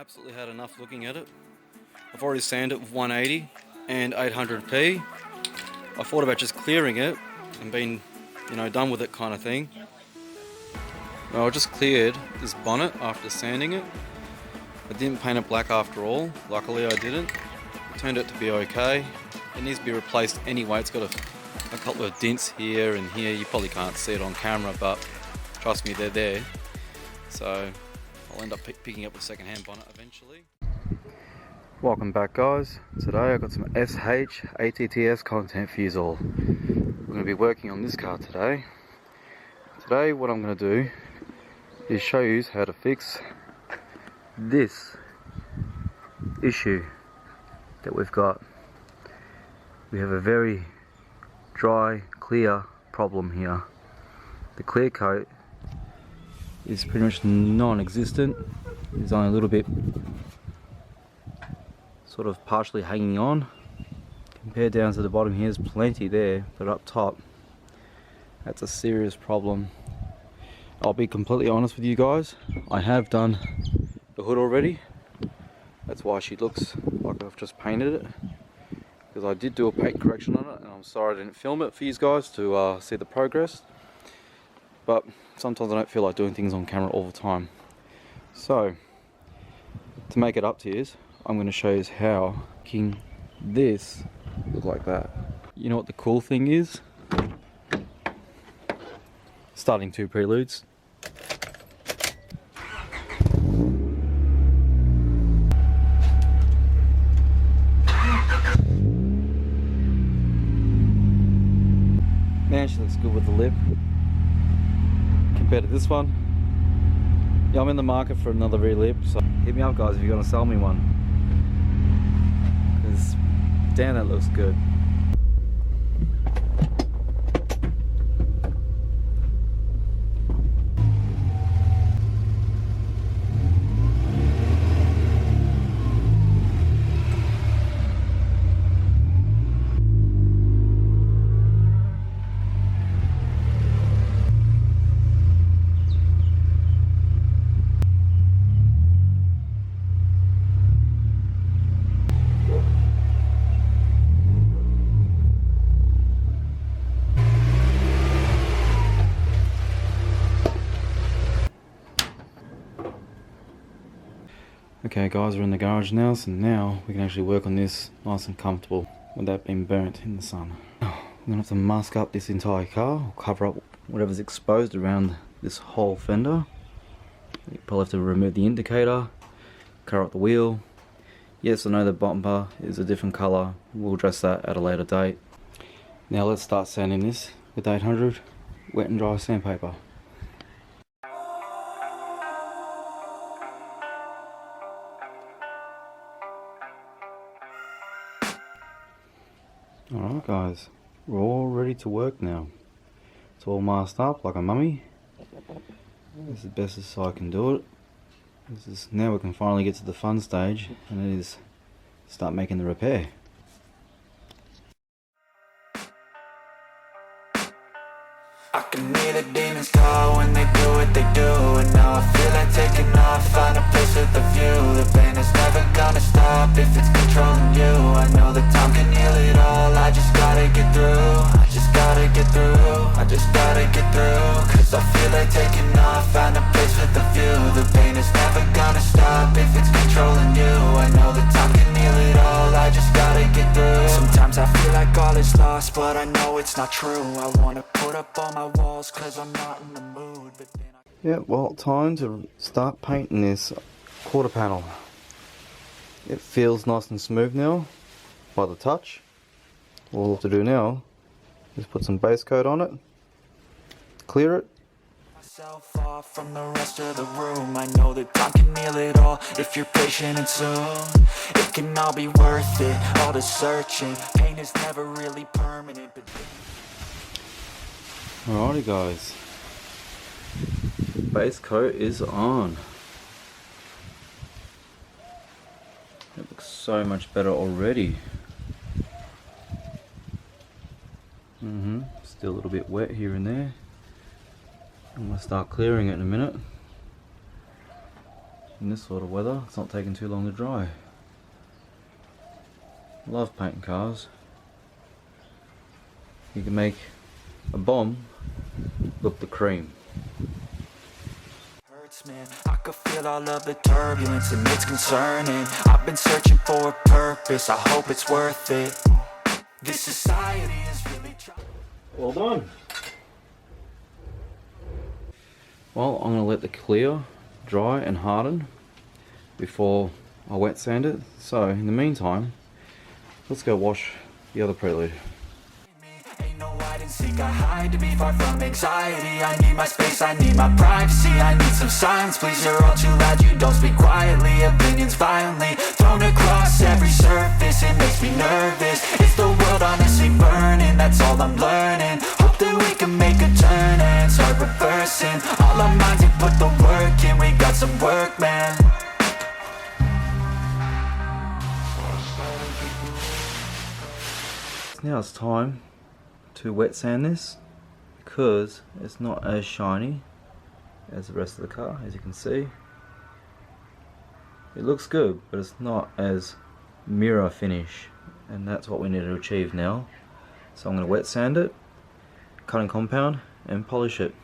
Absolutely had enough looking at it. I've already sanded it with 180 and 800p. I thought about just clearing it and being, done with it kind of thing. Well, I just cleared this bonnet after sanding it. I didn't paint it black after all. Luckily I didn't. It turned out to be okay. It needs to be replaced anyway. It's got a couple of dents here and here. You probably can't see it on camera, but trust me, they're there. So I'll end up picking up the second-hand bonnet eventually. Welcome back, guys. Today I've got some SH ATTS content for you all. We're going to be working on this car today. Today what I'm going to do is show you how to fix this issue that we've got. We have a very dry, clear problem here. The clear coat is pretty much non-existent. It's only a little bit sort of partially hanging on. Compared down to the bottom here, there's plenty there, but up top, that's a serious problem. I'll be completely honest with you guys, I have done the hood already. That's why she looks like I've just painted it, because I did do a paint correction on it, and I'm sorry I didn't film it for you guys to see the progress. But sometimes I don't feel like doing things on camera all the time. So, to make it up to you, I'm going to show you how making this look like that. You know what the cool thing is? Starting 2 preludes. Man, she looks good with the lip. Compared to this one. Yeah, I'm in the market for another re-lip, so hit me up, guys, if you're going to sell me one. Because damn, that looks good. Okay guys, we're in the garage now, so now we can actually work on this nice and comfortable without being burnt in the sun. I'm going to have to mask up this entire car, or cover up whatever's exposed around this whole fender. You probably have to remove the indicator, cover up the wheel. Yes, I know the bumper is a different colour, we'll address that at a later date. Now let's start sanding this with 800 wet and dry sandpaper. Alright guys, we're all ready to work now. It's all masked up like a mummy. This is the best as I can do it. Now we can finally get to the fun stage, and it is start making the repair. I can hear the demons call when they do what they do, and now I feel like taking off, find a place with a view. The pain is never gonna stop if it's controlling you. I know that time can heal it all, I just gotta get through. I just gotta get through, I just gotta get through. Cause I feel like taking off, find a place with a view. The pain is never gonna stop if it's controlling you. I know that time can heal it all, I just gotta get through. Sometimes I feel like all is lost, but I know it's not true. I wanna put up all my walls cause I'm not in the mood, but then Yeah, well, time to start painting this quarter panel. It feels nice and smooth now by the touch. All we'll have to do now is put some base coat on it, clear it. myself off from the rest of the room. I know that time can heal it all if you're patient, and soon it can all be worth it, all the searching. Pain is never really permanent, but Alrighty guys, base coat is on. It looks so much better already. Still a little bit wet here and there. I'm going to start clearing it in a minute. in this sort of weather, it's not taking too long to dry. Love painting cars. You can make a bomb look the cream. Man, I could feel all of the turbulence and it's concerning. I've been searching for a purpose, I hope it's worth it. This society is really well done. Well, I'm going to let the clear dry and harden before I wet sand it. So in the meantime, let's go wash the other Prelude. Ain't no hide and seek, I hide to be far from anxiety. I need my space, I need my privacy. I need some silence, please, you're all too loud. You don't speak quietly, opinions violently thrown across every surface. It makes me nervous, is the world honestly burning? That's all I'm learning. Hope that we can make a turn and start reversing all our minds and put the work in. We got some work, man. Now it's time to wet sand this because it's not as shiny as the rest of the car. As you can see, it looks good, but it's not as mirror finish, and that's what we need to achieve now. So I'm going to wet sand it, cutting compound, and polish it.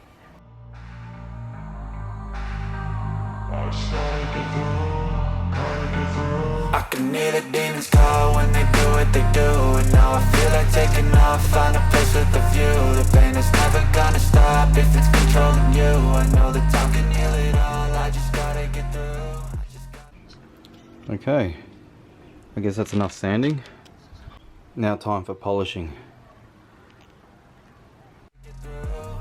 I can hear the demons call when they do what they do. And now I feel like taking off, find a place with a view. The pain is never gonna stop if it's controlling you. I know that time can heal it all, I just gotta get through. Okay, I guess that's enough sanding. Now time for polishing.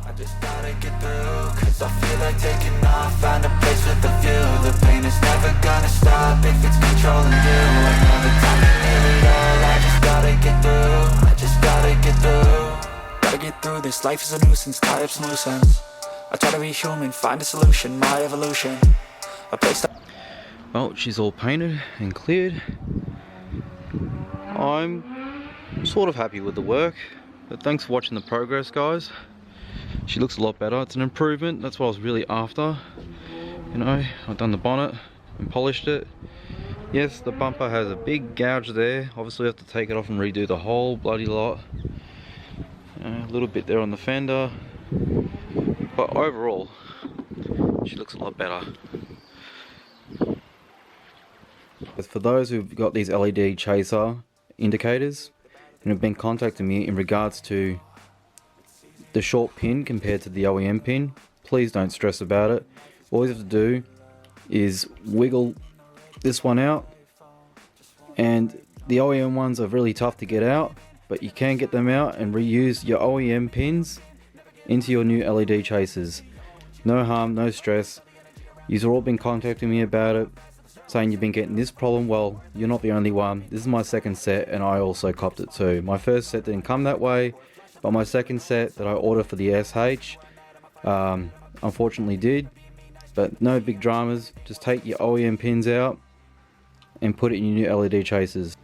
I just gotta get through, cause I feel like taking off, find a place with a view. The pain is never gonna stop if it's controlling you. I know the time can heal it all, I just gotta get through. I just gotta get through. Gotta get through this, life is a nuisance, tie up some loose ends. I try to be human, find a solution, my evolution. A place that... Well, she's all painted and cleared. I'm sort of happy with the work, but thanks for watching the progress, guys. She looks a lot better. It's an improvement. That's what I was really after. You know, I've done the bonnet and polished it. Yes, the bumper has a big gouge there. Obviously, we have to take it off and redo the whole bloody lot. A little bit there on the fender, but overall, she looks a lot better. For those who've got these LED chaser indicators and have been contacting me in regards to the short pin compared to the OEM pin, please don't stress about it. All you have to do is wiggle this one out, and the OEM ones are really tough to get out, but you can get them out and reuse your OEM pins into your new LED chasers. No harm, no stress. You've all been contacting me about it, saying you've been getting this problem. Well, you're not the only one. This is my second set, and I also copped it too. My first set didn't come that way, but my second set that I ordered for the SH unfortunately did. But no big dramas, just take your OEM pins out and put it in your new LED chasers.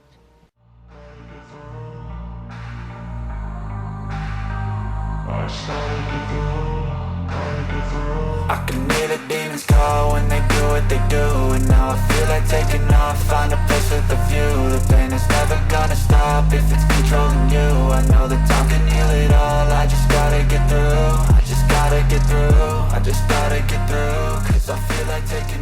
I can hear the demons call when they do what they do. And now I feel like taking off, find a place with a view. The pain is never gonna stop if it's controlling you. I know that time can heal it all, I just gotta get through. I just gotta get through, I just gotta get through. Cause I feel like taking